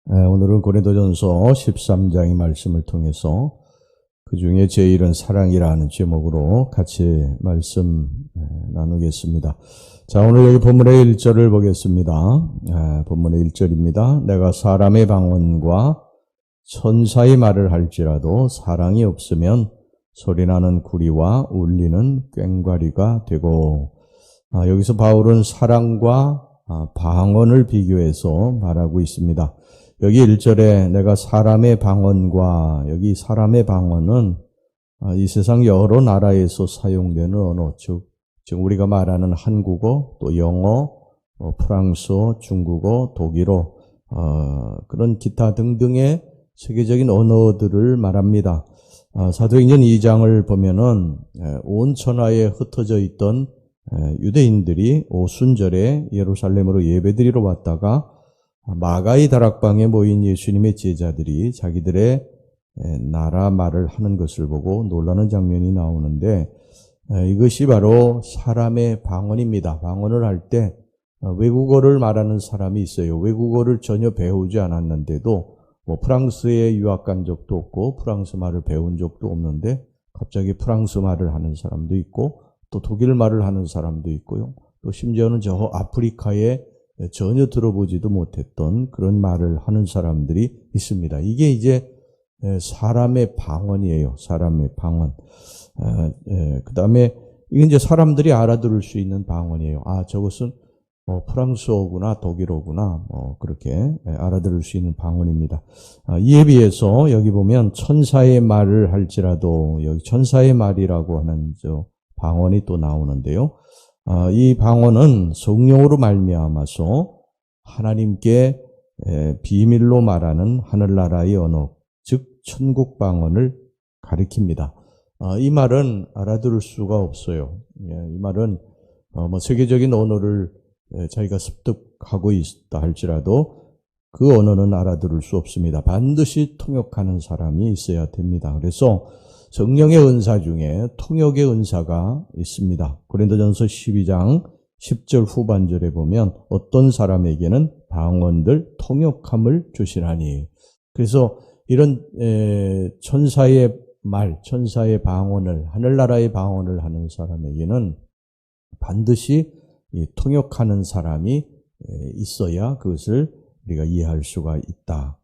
오늘은 고린도전서 13장의 말씀을 통해서 그 중에 제1은 사랑이라는 제목으로 같이 말씀 나누겠습니다. 자, 오늘 여기 본문의 1절을 보겠습니다. 본문의 1절입니다. 내가 사람의 방언과 천사의 말을 할지라도 사랑이 없으면 소리나는 구리와 울리는 꽹과리가 되고, 여기서 바울은 사랑과 방언을 비교해서 말하고 있습니다. 여기 1절에 내가 사람의 방언과, 여기 사람의 방언은 이 세상 여러 나라에서 사용되는 언어, 즉 우리가 말하는 한국어, 또 영어, 프랑스어, 중국어, 독일어, 그런 기타 등등의 세계적인 언어들을 말합니다. 사도행전 2장을 보면은 온 천하에 흩어져 있던 유대인들이 오순절에 예루살렘으로 예배드리러 왔다가 마가의 다락방에 모인 예수님의 제자들이 자기들의 나라 말을 하는 것을 보고 놀라는 장면이 나오는데, 이것이 바로 사람의 방언입니다. 방언을 할 때 외국어를 말하는 사람이 있어요. 외국어를 전혀 배우지 않았는데도 프랑스에 유학 간 적도 없고 프랑스 말을 배운 적도 없는데 갑자기 프랑스 말을 하는 사람도 있고, 또 독일 말을 하는 사람도 있고요. 또 심지어는 저 아프리카에 전혀 들어보지도 못했던 그런 말을 하는 사람들이 있습니다. 이게 이제 사람의 방언이에요. 사람의 방언. 그 다음에 이게 이제 사람들이 알아들을 수 있는 방언이에요. 저것은 프랑스어구나 독일어구나 그렇게 알아들을 수 있는 방언입니다. 이에 비해서 여기 보면 천사의 말을 할지라도, 여기 천사의 말이라고 하는 저 방언이 또 나오는데요. 이 방언은 성령으로 말미암아서 하나님께 비밀로 말하는 하늘나라의 언어, 즉 천국 방언을 가리킵니다. 이 말은 알아들을 수가 없어요. 이 말은 세계적인 언어를 자기가 습득하고 있다 할지라도 그 언어는 알아들을 수 없습니다. 반드시 통역하는 사람이 있어야 됩니다. 그래서 성령의 은사 중에 통역의 은사가 있습니다. 고린도전서 12장 10절 후반절에 보면 어떤 사람에게는 방언들 통역함을 주시라니. 그래서 이런 천사의 말, 천사의 방언을, 하늘나라의 방언을 하는 사람에게는 반드시 이 통역하는 사람이 있어야 그것을 우리가 이해할 수가 있다.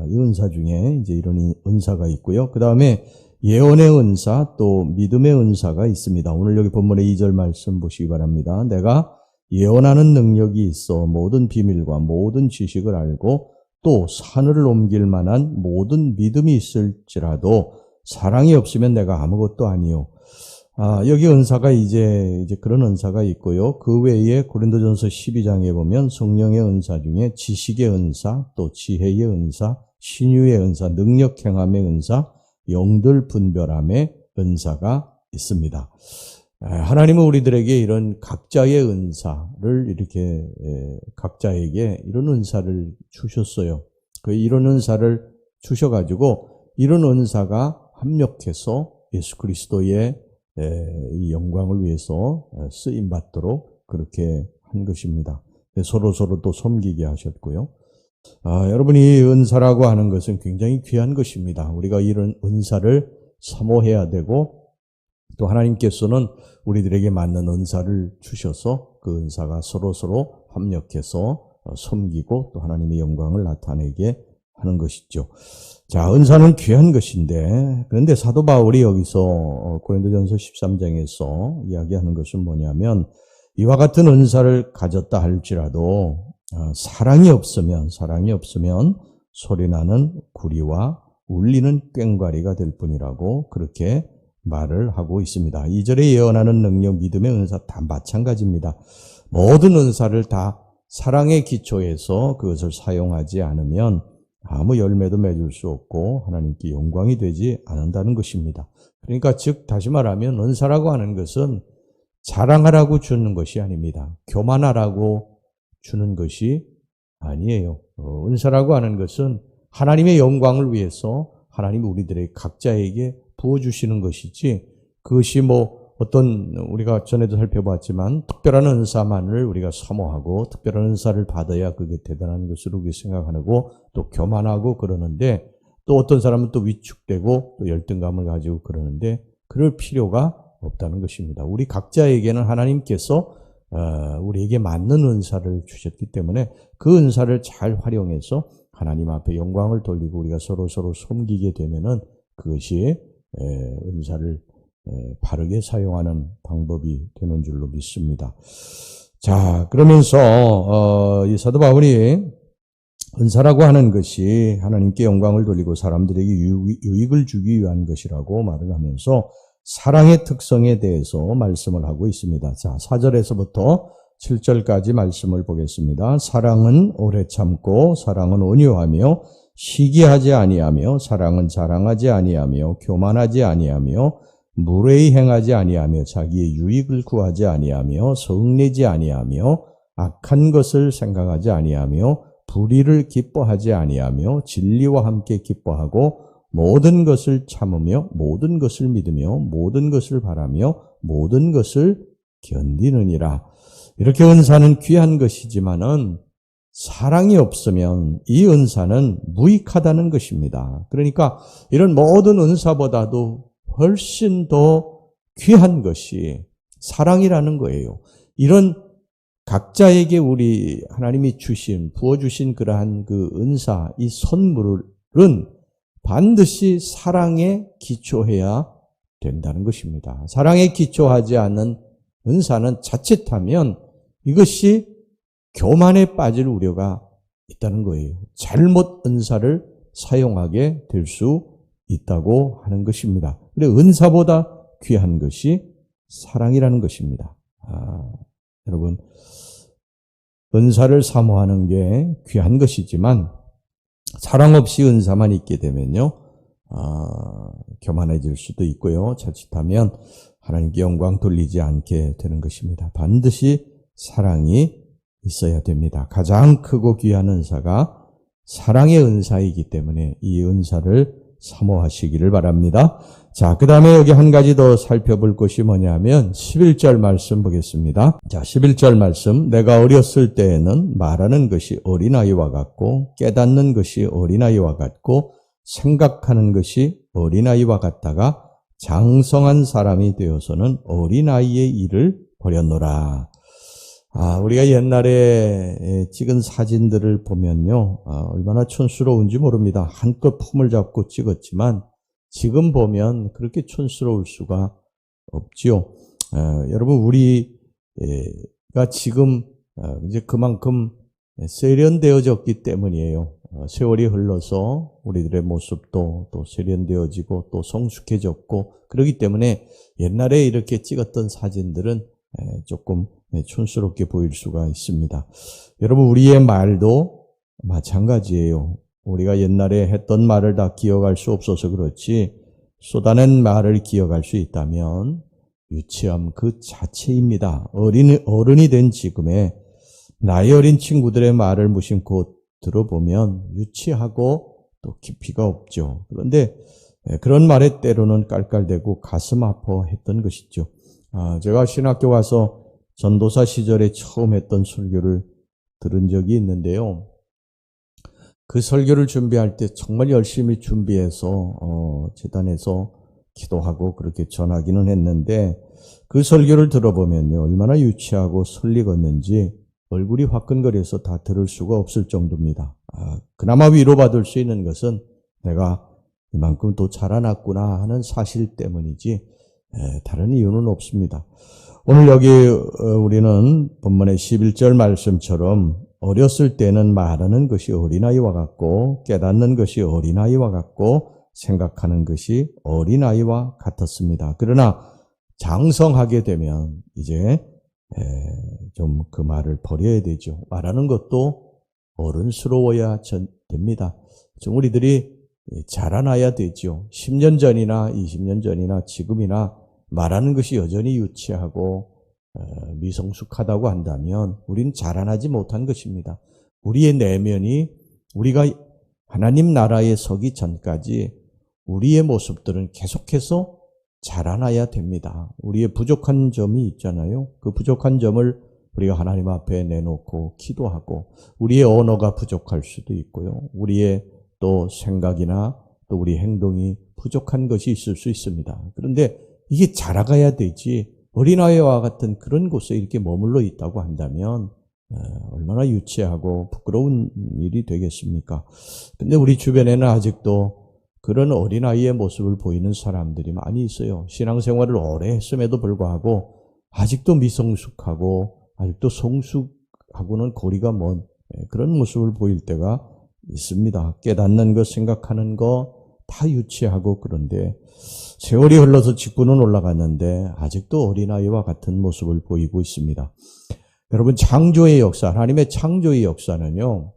이 은사 중에 이제 이런 은사가 있고요. 그 다음에 예언의 은사, 또 믿음의 은사가 있습니다. 오늘 여기 본문의 2절 말씀 보시기 바랍니다. 내가 예언하는 능력이 있어 모든 비밀과 모든 지식을 알고 또 산을 옮길 만한 모든 믿음이 있을지라도 사랑이 없으면 내가 아무것도 아니요. 여기 은사가 이제 그런 은사가 있고요. 그 외에 고린도전서 12장에 보면 성령의 은사 중에 지식의 은사, 또 지혜의 은사, 신유의 은사, 능력 행함의 은사, 영들 분별함의 은사가 있습니다. 하나님은 우리들에게 이런 각자의 은사를 이렇게 각자에게 이런 은사를 주셨어요. 이런 은사를 주셔가지고 이런 은사가 합력해서 예수 그리스도의 이 영광을 위해서 쓰임 받도록 그렇게 한 것입니다. 서로 또 섬기게 하셨고요. 여러분, 이 은사라고 하는 것은 굉장히 귀한 것입니다. 우리가 이런 은사를 사모해야 되고, 또 하나님께서는 우리들에게 맞는 은사를 주셔서 그 은사가 서로 합력해서 섬기고 또 하나님의 영광을 나타내게 하는 것이죠. 자, 은사는 귀한 것인데, 그런데 사도 바울이 여기서 고린도전서 13장에서 이야기하는 것은 뭐냐면, 이와 같은 은사를 가졌다 할지라도 사랑이 없으면 소리나는 구리와 울리는 꽹과리가 될 뿐이라고 그렇게 말을 하고 있습니다. 2절에 예언하는 능력, 믿음의 은사 다 마찬가지입니다. 모든 은사를 다 사랑의 기초에서 그것을 사용하지 않으면 아무 열매도 맺을 수 없고 하나님께 영광이 되지 않는다는 것입니다. 그러니까 즉 다시 말하면 은사라고 하는 것은 자랑하라고 주는 것이 아닙니다. 교만하라고 주는 것이 아니에요. 은사라고 하는 것은 하나님의 영광을 위해서 하나님이 우리들의 각자에게 부어주시는 것이지, 그것이 어떤 우리가 전에도 살펴봤지만 특별한 은사만을 우리가 사모하고 특별한 은사를 받아야 그게 대단한 것으로 우리 생각하고 또 교만하고 그러는데 또 어떤 사람은 또 위축되고 또 열등감을 가지고 그러는데 그럴 필요가 없다는 것입니다. 우리 각자에게는 하나님께서 우리에게 맞는 은사를 주셨기 때문에 그 은사를 잘 활용해서 하나님 앞에 영광을 돌리고 우리가 서로 섬기게 되면은 그것이 은사를 바르게 사용하는 방법이 되는 줄로 믿습니다. 자, 그러면서 이 사도 바울이 은사라고 하는 것이 하나님께 영광을 돌리고 사람들에게 유익을 주기 위한 것이라고 말을 하면서 사랑의 특성에 대해서 말씀을 하고 있습니다. 자, 4절에서부터 7절까지 말씀을 보겠습니다. 사랑은 오래 참고 사랑은 온유하며 시기하지 아니하며 사랑은 자랑하지 아니하며 교만하지 아니하며 무례히 행하지 아니하며 자기의 유익을 구하지 아니하며 성내지 아니하며 악한 것을 생각하지 아니하며 불의를 기뻐하지 아니하며 진리와 함께 기뻐하고 모든 것을 참으며 모든 것을 믿으며 모든 것을 바라며 모든 것을 견디느니라. 이렇게 은사는 귀한 것이지만은 사랑이 없으면 이 은사는 무익하다는 것입니다. 그러니까 이런 모든 은사보다도 훨씬 더 귀한 것이 사랑이라는 거예요. 이런 각자에게 우리 하나님이 부어주신 그러한 그 은사, 이 선물은 반드시 사랑에 기초해야 된다는 것입니다. 사랑에 기초하지 않는 은사는 자칫하면 이것이 교만에 빠질 우려가 있다는 거예요. 잘못 은사를 사용하게 될 수 있다고 하는 것입니다. 그런데 은사보다 귀한 것이 사랑이라는 것입니다. 여러분, 은사를 사모하는 게 귀한 것이지만 사랑 없이 은사만 있게 되면요, 교만해질 수도 있고요. 자칫하면 하나님께 영광 돌리지 않게 되는 것입니다. 반드시 사랑이 있어야 됩니다. 가장 크고 귀한 은사가 사랑의 은사이기 때문에 이 은사를 사모하시기를 바랍니다. 자, 그 다음에 여기 한 가지 더 살펴볼 것이 뭐냐면 11절 말씀 보겠습니다. 자, 11절 말씀. 내가 어렸을 때에는 말하는 것이 어린아이와 같고 깨닫는 것이 어린아이와 같고 생각하는 것이 어린아이와 같다가 장성한 사람이 되어서는 어린아이의 일을 버렸노라. 우리가 옛날에 찍은 사진들을 보면요, 얼마나 촌스러운지 모릅니다. 한껏 폼을 잡고 찍었지만 지금 보면 그렇게 촌스러울 수가 없지요. 여러분, 우리가 지금 이제 그만큼 세련되어졌기 때문이에요. 세월이 흘러서 우리들의 모습도 또 세련되어지고 또 성숙해졌고 그렇기 때문에 옛날에 이렇게 찍었던 사진들은 조금 촌스럽게 보일 수가 있습니다. 여러분, 우리의 말도 마찬가지예요. 우리가 옛날에 했던 말을 다 기억할 수 없어서 그렇지 쏟아낸 말을 기억할 수 있다면 유치함 그 자체입니다. 어른이 된 지금에 나이 어린 친구들의 말을 무심코 들어보면 유치하고 또 깊이가 없죠. 그런데 그런 말에 때로는 깔깔대고 가슴 아파했던 것이죠. 제가 신학교 와서 전도사 시절에 처음 했던 설교를 들은 적이 있는데요. 그 설교를 준비할 때 정말 열심히 준비해서 재단에서 기도하고 그렇게 전하기는 했는데 그 설교를 들어보면요, 얼마나 유치하고 설익었는지 얼굴이 화끈거려서 다 들을 수가 없을 정도입니다. 그나마 위로받을 수 있는 것은 내가 이만큼 또 자라났구나 하는 사실 때문이지 다른 이유는 없습니다. 오늘 여기 우리는 본문의 11절 말씀처럼 어렸을 때는 말하는 것이 어린아이와 같고 깨닫는 것이 어린아이와 같고 생각하는 것이 어린아이와 같았습니다. 그러나 장성하게 되면 이제 좀 그 말을 버려야 되죠. 말하는 것도 어른스러워야 됩니다. 좀 우리들이 자라나야 되죠. 10년 전이나 20년 전이나 지금이나 말하는 것이 여전히 유치하고 미성숙하다고 한다면 우리는 자라나지 못한 것입니다. 우리의 내면이 우리가 하나님 나라에 서기 전까지 우리의 모습들은 계속해서 자라나야 됩니다. 우리의 부족한 점이 있잖아요. 그 부족한 점을 우리가 하나님 앞에 내놓고 기도하고, 우리의 언어가 부족할 수도 있고요. 우리의 또 생각이나 또 우리 행동이 부족한 것이 있을 수 있습니다. 그런데 이게 자라가야 되지, 어린아이와 같은 그런 곳에 이렇게 머물러 있다고 한다면 얼마나 유치하고 부끄러운 일이 되겠습니까? 근데 우리 주변에는 아직도 그런 어린아이의 모습을 보이는 사람들이 많이 있어요. 신앙생활을 오래 했음에도 불구하고 아직도 미성숙하고 아직도 성숙하고는 거리가 먼 그런 모습을 보일 때가 있습니다. 깨닫는 것, 생각하는 것 다 유치하고, 그런데 세월이 흘러서 직분은 올라갔는데 아직도 어린아이와 같은 모습을 보이고 있습니다. 여러분, 창조의 역사, 하나님의 창조의 역사는요,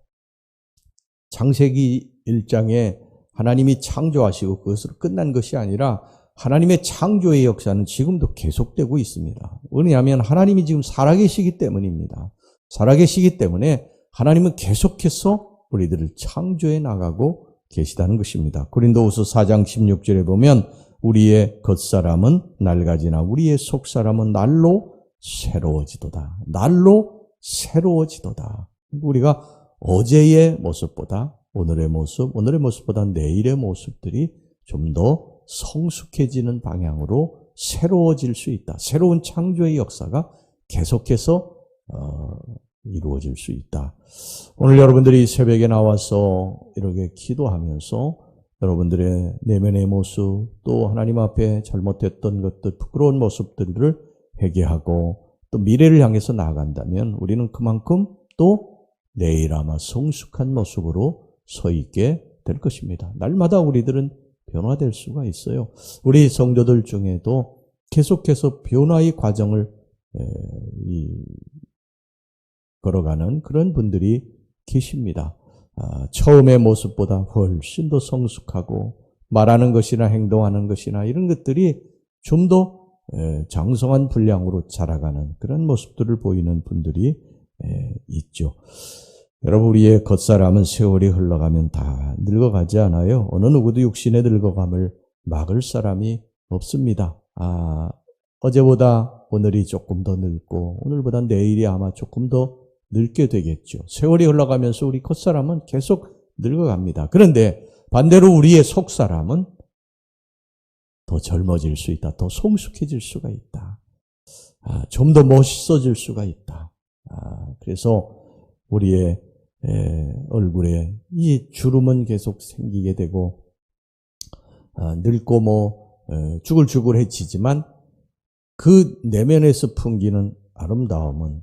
창세기 1장에 하나님이 창조하시고 그것으로 끝난 것이 아니라 하나님의 창조의 역사는 지금도 계속되고 있습니다. 왜냐하면 하나님이 지금 살아계시기 때문입니다. 살아계시기 때문에 하나님은 계속해서 우리들을 창조해 나가고 계시다는 것입니다. 고린도후서 4장 16절에 보면 우리의 겉사람은 낡아지나 우리의 속사람은 날로 새로워지도다. 날로 새로워지도다. 우리가 어제의 모습보다 오늘의 모습보다 내일의 모습들이 좀 더 성숙해지는 방향으로 새로워질 수 있다. 새로운 창조의 역사가 계속해서 이루어질 수 있다. 오늘 여러분들이 새벽에 나와서 이렇게 기도하면서 여러분들의 내면의 모습, 또 하나님 앞에 잘못했던 것들, 부끄러운 모습들을 회개하고 또 미래를 향해서 나아간다면 우리는 그만큼 또 내일 아마 성숙한 모습으로 서 있게 될 것입니다. 날마다 우리들은 변화될 수가 있어요. 우리 성도들 중에도 계속해서 변화의 과정을 걸어가는 그런 분들이 계십니다. 처음의 모습보다 훨씬 더 성숙하고 말하는 것이나 행동하는 것이나 이런 것들이 좀 더 장성한 분량으로 자라가는 그런 모습들을 보이는 분들이 있죠. 여러분, 우리의 겉사람은 세월이 흘러가면 다 늙어가지 않아요. 어느 누구도 육신의 늙어감을 막을 사람이 없습니다. 어제보다 오늘이 조금 더 늙고 오늘보다 내일이 아마 조금 더 늙게 되겠죠. 세월이 흘러가면서 우리 겉사람은 계속 늙어갑니다. 그런데 반대로 우리의 속사람은 더 젊어질 수 있다. 더 성숙해질 수가 있다. 좀 더 멋있어질 수가 있다. 그래서 우리의 얼굴에 이 주름은 계속 생기게 되고 늙고 쭈글쭈글해지지만 그 내면에서 풍기는 아름다움은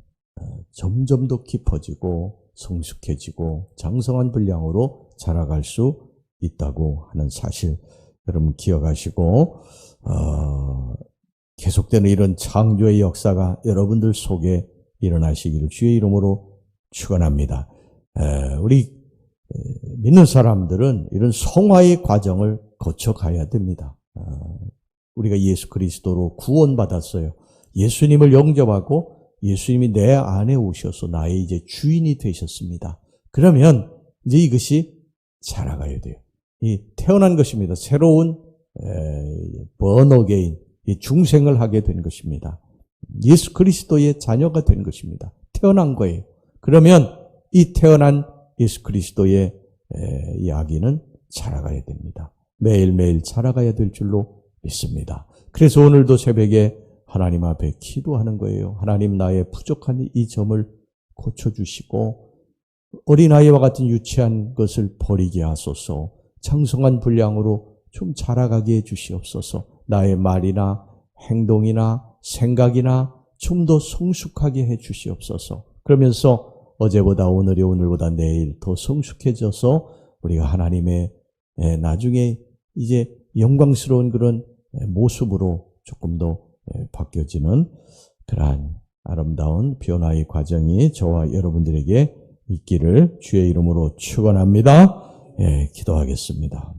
점점 더 깊어지고 성숙해지고 장성한 분량으로 자라갈 수 있다고 하는 사실 여러분 기억하시고 계속되는 이런 창조의 역사가 여러분들 속에 일어나시기를 주의 이름으로 축원합니다. 우리 믿는 사람들은 이런 성화의 과정을 거쳐가야 됩니다. 우리가 예수 그리스도로 구원받았어요. 예수님을 영접하고 예수님이 내 안에 오셔서 나의 이제 주인이 되셨습니다. 그러면 이제 이것이 자라가야 돼요. 이 태어난 것입니다. 새로운 born again, 중생을 하게 된 것입니다. 예수 그리스도의 자녀가 된 것입니다. 태어난 거예요. 그러면 이 태어난 예수 그리스도의 이 아기는 자라가야 됩니다. 매일매일 자라가야 될 줄로 믿습니다. 그래서 오늘도 새벽에 하나님 앞에 기도하는 거예요. 하나님, 나의 부족한 이 점을 고쳐주시고 어린아이와 같은 유치한 것을 버리게 하소서. 장성한 분량으로 좀 자라가게 해주시옵소서. 나의 말이나 행동이나 생각이나 좀 더 성숙하게 해주시옵소서. 그러면서 어제보다 오늘이, 오늘보다 내일 더 성숙해져서 우리가 하나님의 나중에 이제 영광스러운 그런 모습으로 조금 더 바뀌어지는 그러한 아름다운 변화의 과정이 저와 여러분들에게 있기를 주의 이름으로 축원합니다. 기도하겠습니다.